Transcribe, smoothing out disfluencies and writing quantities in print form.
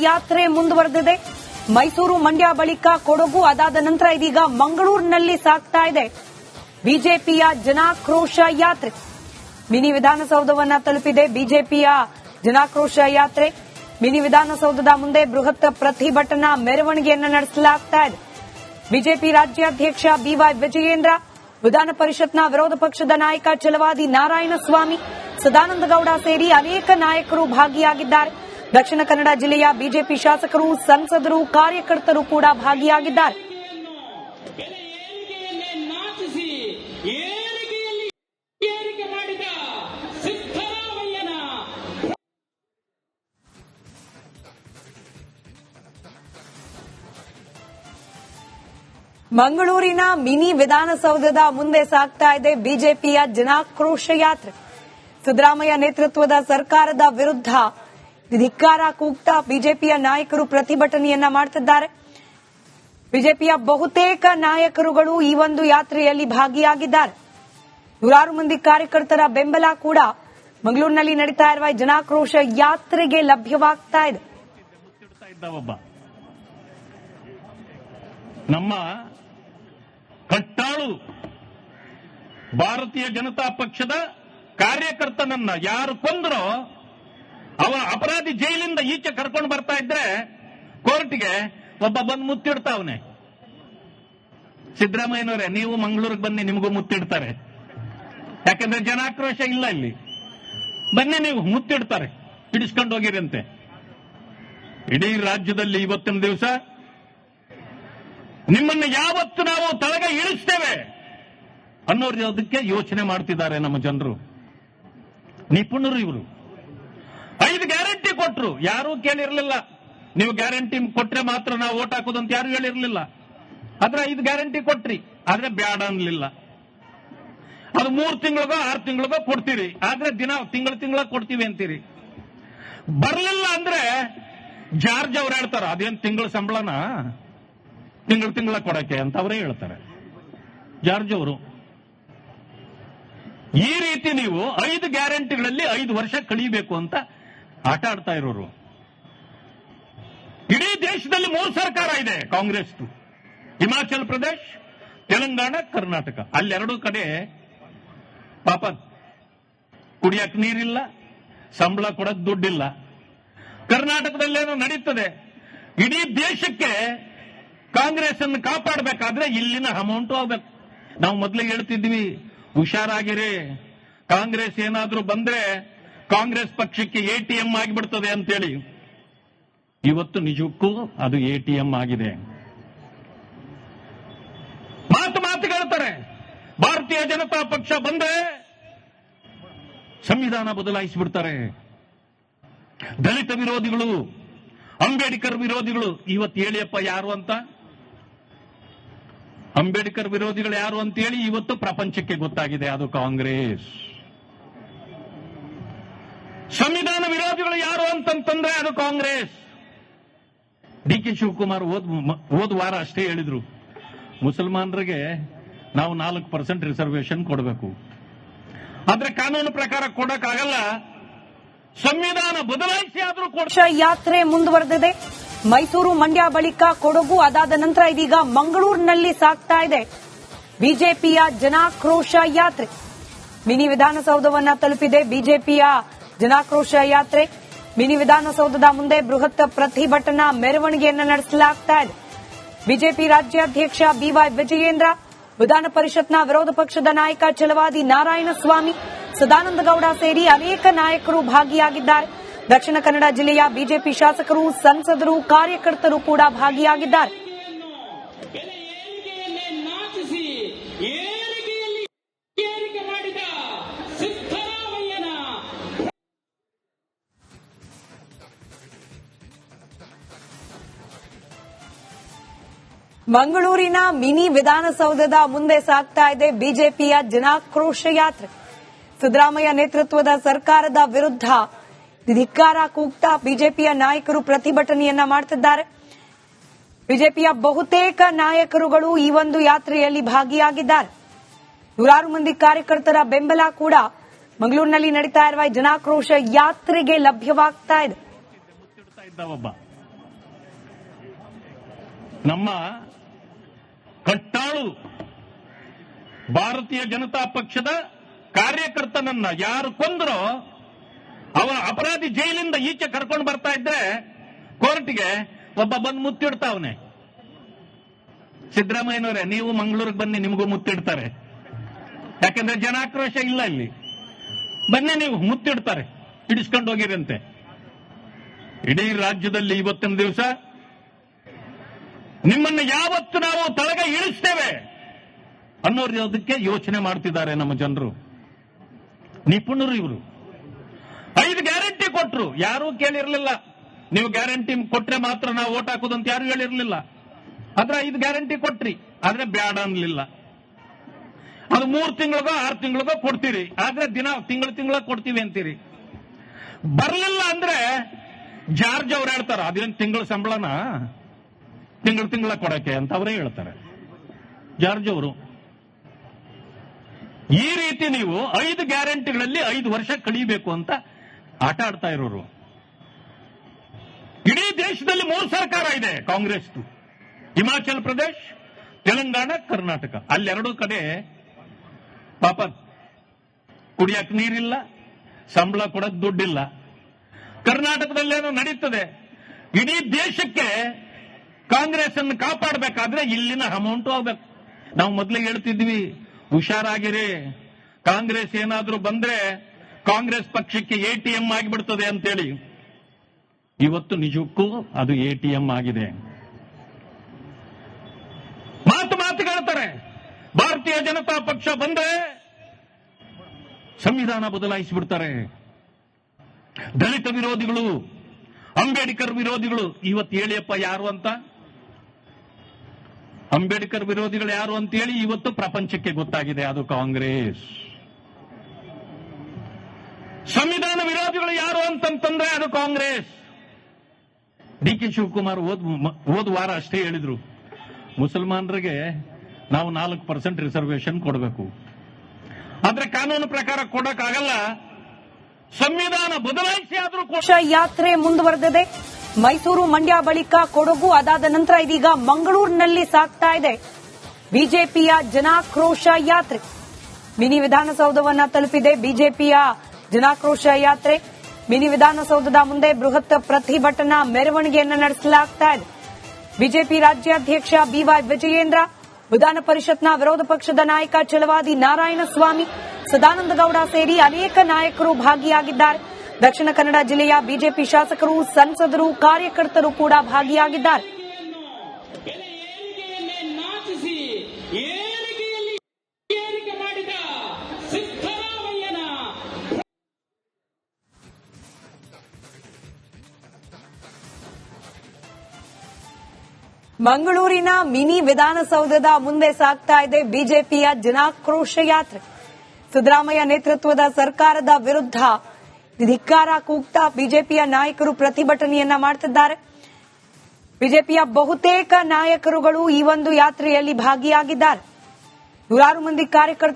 ಯಾತ್ರೆ ಮುಂದುವರೆದಿದೆ. ಮೈಸೂರು, ಮಂಡ್ಯ ಬಳಿಕ ಕೊಡಗು, ಅದಾದ ನಂತರ ಇದೀಗ ಮಂಗಳೂರಿನಲ್ಲಿ ಸಾಗ್ತಾ ಇದೆ ಬಿಜೆಪಿಯ ಜನಾಕ್ರೋಶ ಯಾತ್ರೆ. ಮಿನಿ ವಿಧಾನಸೌಧವನ್ನ ತಲುಪಿದೆ ಬಿಜೆಪಿಯ ಜನಾಕ್ರೋಶ ಯಾತ್ರೆ. ಮಿನಿ ವಿಧಾನಸೌಧದ ಮುಂದೆ ಬೃಹತ್ ಪ್ರತಿಭಟನಾ ಮೆರವಣಿಗೆಯನ್ನು ನಡೆಸಲಾಗ್ತಾ ಇದೆ. ಬಿಜೆಪಿ ರಾಜ್ಯಾಧ್ಯಕ್ಷ ಬಿವೈ ವಿಜಯೇಂದ್ರ, ವಿಧಾನ ಪರಿಷತ್ನ ವಿರೋಧ ಪಕ್ಷದ ನಾಯಕ ಛಲವಾದಿ ನಾರಾಯಣಸ್ವಾಮಿ, ಸದಾನಂದಗೌಡ ಸೇರಿ ಅನೇಕ ನಾಯಕರು ಭಾಗಿಯಾಗಿದ್ದಾರೆ. ದಕ್ಷಿಣ ಕನ್ನಡ ಜಿಲ್ಲೆಯ ಬಿಜೆಪಿ ಶಾಸಕರು, ಸಂಸದರು, ಕಾರ್ಯಕರ್ತರು ಕೂಡ ಭಾಗಿಯಾಗಿದ್ದಾರೆ. ಮಂಗಳೂರಿನ ಮಿನಿ ವಿಧಾನಸೌಧದ ಮುಂದೆ ಸಾಗ್ತಾ ಇದೆ ಬಿಜೆಪಿಯ ಜನಾಕ್ರೋಶ ಯಾತ್ರೆ. ಸಿದ್ದರಾಮಯ್ಯ ನೇತೃತ್ವದ ಸರ್ಕಾರದ ವಿರುದ್ಧ ಧಿಕ್ಕಾರ ಕೂಗ್ತಾ ಬಿಜೆಪಿಯ ನಾಯಕರು ಪ್ರತಿಭಟನೆಯನ್ನ ಮಾಡುತ್ತಿದ್ದಾರೆ. ಬಿಜೆಪಿಯ ಬಹುತೇಕ ನಾಯಕರುಗಳು ಈ ಒಂದು ಯಾತ್ರೆಯಲ್ಲಿ ಭಾಗಿಯಾಗಿದ್ದಾರೆ. ನೂರಾರು ಮಂದಿ ಕಾರ್ಯಕರ್ತರ ಬೆಂಬಲ ಕೂಡ ಮಂಗಳೂರಿನಲ್ಲಿ ನಡೀತಾ ಇರುವ ಜನಾಕ್ರೋಶ ಯಾತ್ರೆಗೆ ಲಭ್ಯವಾಗ್ತಾ ಇದೆ. ನಮ್ಮ ಕಟ್ಟಾಳು ಭಾರತೀಯ ಜನತಾ ಪಕ್ಷದ ಕಾರ್ಯಕರ್ತನನ್ನ ಯಾರು ಕೊಂದರೋ ಅವ ಅಪರಾಧಿ ಜೈಲಿಂದ ಈಚೆ ಕರ್ಕೊಂಡು ಬರ್ತಾ ಇದ್ರೆ ಕೋರ್ಟ್ಗೆ ಒಬ್ಬ ಬಂದು ಮುತ್ತಿಡ್ತಾವನೆ. ಸಿದ್ದರಾಮಯ್ಯನವರೇ, ನೀವು ಮಂಗಳೂರಿಗೆ ಬನ್ನಿ, ನಿಮಗೂ ಮುತ್ತಿಡ್ತಾರೆ. ಯಾಕಂದ್ರೆ ಜನಾಕ್ರೋಶ ಇಲ್ಲ ಇಲ್ಲಿ. ಬನ್ನಿ, ನೀವು ಮುತ್ತಿಡ್ತಾರೆ, ಹಿಡಿಸ್ಕೊಂಡು ಹೋಗಿರಂತೆ. ಇಡೀ ರಾಜ್ಯದಲ್ಲಿ ಇವತ್ತಿನ ದಿವಸ ನಿಮ್ಮನ್ನು ಯಾವತ್ತು ನಾವು ತಳಗೆ ಇಳಿಸ್ತೇವೆ ಅನ್ನೋದಕ್ಕೆ ಯೋಚನೆ ಮಾಡ್ತಿದ್ದಾರೆ ನಮ್ಮ ಜನರು. ನಿಪುಣರು ಇವರು. 5 ಗ್ಯಾರಂಟಿ ಕೊಟ್ರು, ಯಾರೂ ಕೇಳಿರಲಿಲ್ಲ. ನೀವು ಗ್ಯಾರಂಟಿ ಕೊಟ್ರೆ ಮಾತ್ರ ನಾವು ಓಟ್ ಹಾಕೋದಂತ ಯಾರು ಹೇಳಿರಲಿಲ್ಲ. ಆದ್ರೆ 5 ಗ್ಯಾರಂಟಿ ಕೊಟ್ರಿ, ಆದ್ರೆ ಬ್ಯಾಡ ಅನ್ಲಿಲ್ಲ. ಅದು 3 ತಿಂಗಳಿಗೋ 6 ತಿಂಗಳಿಗೋ ಕೊಡ್ತೀರಿ, ಆದ್ರೆ ದಿನ ತಿಂಗಳ ಕೊಡ್ತೀವಿ ಅಂತೀರಿ. ಬರಲಿಲ್ಲ ಅಂದ್ರೆ ಜಾರ್ಜ್ ಅವ್ರು ಹೇಳ್ತಾರ, ಅದೇನ್ ತಿಂಗಳ ಸಂಬಳನ ತಿಂಗಳ ಕೊಡಕ್ಕೆ ಅಂತ ಅವರೇ ಹೇಳ್ತಾರೆ, ಜಾರ್ಜ್ ಅವರು. ಈ ರೀತಿ ನೀವು 5 ಗ್ಯಾರಂಟಿಗಳಲ್ಲಿ 5 ವರ್ಷ ಕಳೀಬೇಕು ಅಂತ ಆಟ ಆಡ್ತಾ ಇರೋರು. ಇಡೀ ದೇಶದಲ್ಲಿ 3 ಸರ್ಕಾರ ಇದೆ ಕಾಂಗ್ರೆಸ್. ಹಿಮಾಚಲ್ ಪ್ರದೇಶ್, ತೆಲಂಗಾಣ, ಕರ್ನಾಟಕ. ಅಲ್ಲೆರಡೂ ಕಡೆ ಪಾಪ ಕುಡಿಯಕ್ಕೆ ನೀರಿಲ್ಲ, ಸಂಬಳ ಕೊಡಕ್ ದುಡ್ಡಿಲ್ಲ. ಕರ್ನಾಟಕದಲ್ಲೇನೋ ನಡೀತದೆ. ಇಡೀ ದೇಶಕ್ಕೆ ಕಾಂಗ್ರೆಸ್ ಅನ್ನು ಕಾಪಾಡಬೇಕಾದ್ರೆ ಇಲ್ಲಿನ ಅಮೌಂಟ್ ಹೋಗ್ಬೇಕು. ನಾವು ಮೊದಲಿಗೆ ಹೇಳ್ತಿದ್ವಿ, ಹುಷಾರಾಗಿರಿ, ಕಾಂಗ್ರೆಸ್ ಏನಾದ್ರೂ ಬಂದ್ರೆ ಕಾಂಗ್ರೆಸ್ ಪಕ್ಷಕ್ಕೆ ಎಟಿಎಂ ಆಗಿಬಿಡ್ತದೆ ಅಂತೇಳಿ. ಇವತ್ತು ನಿಜಕ್ಕೂ ಅದು ಎಟಿಎಂ ಆಗಿದೆ. ಮಾತು ಹೇಳ್ತಾರೆ, ಭಾರತೀಯ ಜನತಾ ಪಕ್ಷ ಬಂದ್ರೆ ಸಂವಿಧಾನ ಬದಲಾಯಿಸಿಬಿಡ್ತಾರೆ. ದಲಿತ ವಿರೋಧಿಗಳು, ಅಂಬೇಡ್ಕರ್ ವಿರೋಧಿಗಳು. ಇವತ್ತು ಹೇಳಿಯಪ್ಪ ಯಾರು ಅಂತ, ಅಂಬೇಡ್ಕರ್ ವಿರೋಧಿಗಳು ಯಾರು ಅಂತ ಹೇಳಿ ಇವತ್ತು ಪ್ರಪಂಚಕ್ಕೆ ಗೊತ್ತಾಗಿದೆ, ಅದು ಕಾಂಗ್ರೆಸ್. ಸಂವಿಧಾನ ವಿರೋಧಿಗಳು ಯಾರು ಅಂತಂತಂದ್ರೆ ಅದು ಕಾಂಗ್ರೆಸ್. ಡಿ.ಕೆ. ಶಿವಕುಮಾರ್ ಹೋದ ವಾರ ಅಷ್ಟೇ ಹೇಳಿದ್ರು, ಮುಸಲ್ಮಾನರಿಗೆ ನಾವು 4% ರಿಸರ್ವೇಶನ್ ಕೊಡಬೇಕು. ಆದ್ರೆ ಕಾನೂನು ಪ್ರಕಾರ ಕೊಡಕ್ಕಾಗಲ್ಲ, ಸಂವಿಧಾನ ಬದಲಾಯಿಸಿ ಆದ್ರೂ ಯಾತ್ರೆ ಮುಂದುವರೆದಿದೆ. ಮೈಸೂರು, ಮಂಡ್ಯ ಬಳಿಕ ಕೊಡಗು, ಅದಾದ ನಂತರ ಇದೀಗ ಮಂಗಳೂರಿನಲ್ಲಿ ಸಾಗ್ತಾ ಇದೆ ಬಿಜೆಪಿಯ ಜನಾಕ್ರೋಶ ಯಾತ್ರೆ. ಮಿನಿ ವಿಧಾನಸೌಧವನ್ನ ತಲುಪಿದೆ ಬಿಜೆಪಿಯ ಜನಾಕ್ರೋಶ ಯಾತ್ರೆ. ಮಿನಿ ವಿಧಾನಸೌಧದ ಮುಂದೆ ಬೃಹತ್ ಪ್ರತಿಭಟನಾ ಮೆರವಣಿಗೆಯನ್ನು ನಡೆಸಲಾಗ್ತಾ ಇದೆ. ಬಿಜೆಪಿ ರಾಜ್ಯಾಧ್ಯಕ್ಷ ಬಿವೈ ವಿಜಯೇಂದ್ರ, ವಿಧಾನ ಪರಿಷತ್ನ ವಿರೋಧ ಪಕ್ಷದ ನಾಯಕ ಛಲವಾದಿ ನಾರಾಯಣಸ್ವಾಮಿ, ಸದಾನಂದಗೌಡ ಸೇರಿ ಅನೇಕ ನಾಯಕರು ಭಾಗಿಯಾಗಿದ್ದಾರೆ. ದಕ್ಷಿಣ ಕನ್ನಡ ಜಿಲ್ಲೆಯ ಬಿಜೆಪಿ ಶಾಸಕರು, ಸಂಸದರು, ಕಾರ್ಯಕರ್ತರು ಕೂಡ ಭಾಗಿಯಾಗಿದ್ದಾರೆ. ಮಂಗಳೂರಿನ ಮಿನಿ ವಿಧಾನಸೌಧದ ಮುಂದೆ ಸಾಗ್ತಾ ಇದೆ ಬಿಜೆಪಿಯ ಜನಾಕ್ರೋಶ ಯಾತ್ರೆ. ಸಿದ್ದರಾಮಯ್ಯ ನೇತೃತ್ವದ ಸರ್ಕಾರದ ವಿರುದ್ಧ ಧಿಕ್ಕಾರ ಕೂಗ್ತಾ ಬಿಜೆಪಿಯ ನಾಯಕರು ಪ್ರತಿಭಟನೆಯನ್ನ ಮಾಡುತ್ತಿದ್ದಾರೆ. ಬಿಜೆಪಿಯ ಬಹುತೇಕ ನಾಯಕರುಗಳು ಈ ಒಂದು ಯಾತ್ರೆಯಲ್ಲಿ ಭಾಗಿಯಾಗಿದ್ದಾರೆ. ನೂರಾರು ಮಂದಿ ಕಾರ್ಯಕರ್ತರ ಬೆಂಬಲ ಕೂಡ ಮಂಗಳೂರಿನಲ್ಲಿ ನಡೀತಾ ಇರುವ ಜನಾಕ್ರೋಶ ಯಾತ್ರೆಗೆ ಲಭ್ಯವಾಗ್ತಾ ಇದೆ. ನಮ್ಮ ಕಟ್ಟಾಳು ಭಾರತೀಯ ಜನತಾ ಪಕ್ಷದ ಕಾರ್ಯಕರ್ತನನ್ನ ಯಾರು ಕೊಂದ್ರೋ ಅವರ ಅಪರಾಧಿ ಜೈಲಿಂದ ಈಚೆ ಕರ್ಕೊಂಡು ಬರ್ತಾ ಇದ್ರೆ ಕೋರ್ಟ್ಗೆ ಒಬ್ಬ ಬಂದು ಮುತ್ತಿಡ್ತಾವನೆ. ಸಿದ್ದರಾಮಯ್ಯನವರೇ, ನೀವು ಮಂಗಳೂರಿಗೆ ಬನ್ನಿ, ನಿಮಗೂ ಮುತ್ತಿಡ್ತಾರೆ. ಯಾಕಂದ್ರೆ ಜನಾಕ್ರೋಶ ಇಲ್ಲ ಇಲ್ಲಿ. ಬನ್ನಿ, ನೀವು ಮುತ್ತಿಡ್ತಾರೆ, ಹಿಡಿಸ್ಕೊಂಡು ಹೋಗಿರಂತೆ. ಇಡೀ ರಾಜ್ಯದಲ್ಲಿ ಇವತ್ತಿನ ದಿವಸ ನಿಮ್ಮನ್ನು ಯಾವತ್ತು ನಾವು ತಳಗ ಇಳಿಸ್ತೇವೆ ಅನ್ನೋದಕ್ಕೆ ಯೋಚನೆ ಮಾಡ್ತಿದ್ದಾರೆ ನಮ್ಮ ಜನರು. ನಿಪುಣರು ಇವರು. 5 ಗ್ಯಾರಂಟಿ ಕೊಟ್ರು, ಯಾರೂ ಕೇಳಿರಲಿಲ್ಲ. ನೀವು ಗ್ಯಾರಂಟಿ ಕೊಟ್ರೆ ಮಾತ್ರ ನಾವು ಓಟ್ ಹಾಕೋದಂತ ಯಾರು ಹೇಳಿರಲಿಲ್ಲ. ಆದ್ರೆ 5 ಗ್ಯಾರಂಟಿ ಕೊಟ್ರಿ, ಆದ್ರೆ ಬ್ಯಾಡ ಅನ್ಲಿಲ್ಲ. ಅದು 3 ತಿಂಗಳಿಗೋ 6 ತಿಂಗಳಿಗೋ ಕೊಡ್ತೀರಿ, ಆದ್ರೆ ದಿನ ತಿಂಗಳ ಕೊಡ್ತೀವಿ ಅಂತೀರಿ. ಬರಲಿಲ್ಲ ಅಂದ್ರೆ ಜಾರ್ಜ್ ಅವ್ರು ಹೇಳ್ತಾರ, ಅದೇನು ತಿಂಗಳ ಸಂಬಳನ ತಿಂಗಳ ಕೊಡಕ್ಕೆ ಅಂತ ಅವರೇ ಹೇಳ್ತಾರೆ, ಜಾರ್ಜ್ ಅವರು. ಈ ರೀತಿ ನೀವು 5 ಗ್ಯಾರಂಟಿಗಳಲ್ಲಿ 5 ವರ್ಷ ಕಳೀಬೇಕು ಅಂತ ಆಟ ಆಡ್ತಾ ಇರೋರು. ಇಡೀ ದೇಶದಲ್ಲಿ 3 ಸರ್ಕಾರ ಇದೆ ಕಾಂಗ್ರೆಸ್. ಹಿಮಾಚಲ ಪ್ರದೇಶ್, ತೆಲಂಗಾಣ, ಕರ್ನಾಟಕ. ಅಲ್ಲೆರಡೂ ಕಡೆ ಪಾಪ ಕುಡಿಯಕ್ಕೆ ನೀರಿಲ್ಲ, ಸಂಬಳ ಕೊಡಕ್ ದುಡ್ಡಿಲ್ಲ. ಕರ್ನಾಟಕದಲ್ಲೇನೋ ನಡೀತದೆ. ಇಡೀ ದೇಶಕ್ಕೆ ಕಾಂಗ್ರೆಸ್ ಅನ್ನು ಕಾಪಾಡಬೇಕಾದ್ರೆ ಇಲ್ಲಿನ ಅಮೌಂಟ್ ಹೋಗ್ಬೇಕು. ನಾವು ಮೊದಲೇ ಹೇಳ್ತಿದ್ವಿ, ಹುಷಾರಾಗಿರಿ, ಕಾಂಗ್ರೆಸ್ ಏನಾದ್ರೂ ಬಂದ್ರೆ ಕಾಂಗ್ರೆಸ್ ಪಕ್ಷಕ್ಕೆ ATM ಆಗಿಬಿಡ್ತದೆ ಅಂತೇಳಿ. ಇವತ್ತು ನಿಜಕ್ಕೂ ಅದು ATM ಆಗಿದೆ. ಮಾತುಗಾಡ್ತಾರೆ, ಭಾರತೀಯ ಜನತಾ ಪಕ್ಷ ಬಂದ್ರೆ ಸಂವಿಧಾನ ಬದಲಾಯಿಸಿಬಿಡ್ತಾರೆ. ದಲಿತ ವಿರೋಧಿಗಳು, ಅಂಬೇಡ್ಕರ್ ವಿರೋಧಿಗಳು. ಇವತ್ತು ಹೇಳಿಯಪ್ಪ ಯಾರು ಅಂತ, ಅಂಬೇಡ್ಕರ್ ವಿರೋಧಿಗಳು ಯಾರು ಅಂತೇಳಿ ಇವತ್ತು ಪ್ರಪಂಚಕ್ಕೆ ಗೊತ್ತಾಗಿದೆ, ಅದು ಕಾಂಗ್ರೆಸ್. ಸಂವಿಧಾನ ವಿರೋಧಿಗಳು ಯಾರು ಅಂತಂತಂದ್ರೆ ಅದು ಕಾಂಗ್ರೆಸ್. DK ಶಿವಕುಮಾರ್ ಹೋದ ವಾರ ಅಷ್ಟೇ ಹೇಳಿದ್ರು, ಮುಸಲ್ಮಾನರಿಗೆ ನಾವು 4% ರಿಸರ್ವೇಶನ್ ಕೊಡಬೇಕು. ಆದ್ರೆ ಕಾನೂನು ಪ್ರಕಾರ ಕೊಡಕ್ಕಾಗಲ್ಲ, ಸಂವಿಧಾನ ಬದಲಾಯಿಸಿ ಆದ್ರೂ ಯಾತ್ರೆ ಮುಂದುವರೆದಿದೆ. ಮೈಸೂರು, ಮಂಡ್ಯ ಬಳಿಕ ಕೊಡಗು, ಅದಾದ ನಂತರ ಇದೀಗ ಮಂಗಳೂರಿನಲ್ಲಿ ಸಾಗ್ತಾ ಇದೆ ಬಿಜೆಪಿಯ ಜನಾಕ್ರೋಶ ಯಾತ್ರೆ. ಮಿನಿ ವಿಧಾನಸೌಧವನ್ನ ತಲುಪಿದೆ ಬಿಜೆಪಿಯ ಜನಾಕ್ರೋಶ ಯಾತ್ರೆ. ಮಿನಿ ವಿಧಾನಸೌಧದ ಮುಂದೆ ಬೃಹತ್ ಪ್ರತಿಭಟನಾ ಮೆರವಣಿಗೆಯನ್ನು ನಡೆಸಲಾಗ್ತಾ ಇದೆ. ಬಿಜೆಪಿ ರಾಜ್ಯಾಧ್ಯಕ್ಷ BY ವಿಜಯೇಂದ್ರ, ವಿಧಾನ ಪರಿಷತ್ನ ವಿರೋಧ ಪಕ್ಷದ ನಾಯಕ ಛಲವಾದಿ ನಾರಾಯಣಸ್ವಾಮಿ, ಸದಾನಂದ ಗೌಡ ಸೇರಿ ಅನೇಕ ನಾಯಕರು ಭಾಗಿಯಾಗಿದ್ದಾರೆ. ದಕ್ಷಿಣ ಕನ್ನಡ ಜಿಲ್ಲೆಯ ಬಿಜೆಪಿ ಶಾಸಕರು, ಸಂಸದರು, ಕಾರ್ಯಕರ್ತರು ಕೂಡ ಭಾಗಿಯಾಗಿದ್ದಾರೆ. ಮಂಗಳೂರಿನ ಮಿನಿ ವಿಧಾನಸೌಧದ ಮುಂದೆ ಸಾಗ್ತಾ ಇದೆ ಬಿಜೆಪಿಯ ಜನಾಕ್ರೋಶ ಯಾತ್ರೆ. ಸಿದ್ದರಾಮಯ್ಯ ನೇತೃತ್ವದ ಸರ್ಕಾರದ ವಿರುದ್ಧ ಧಿಕ್ಕಾರ ಕೂಗ್ತಾ ಬಿಜೆಪಿಯ ನಾಯಕರು ಪ್ರತಿಭಟನೆಯನ್ನ ಮಾಡುತ್ತಿದ್ದಾರೆ. ಬಿಜೆಪಿಯ ಬಹುತೇಕ ನಾಯಕರುಗಳು ಈ ಒಂದು ಯಾತ್ರೆಯಲ್ಲಿ ಭಾಗಿಯಾಗಿದ್ದಾರೆ. ನೂರಾರು ಮಂದಿ ಕಾರ್ಯಕರ್ತರು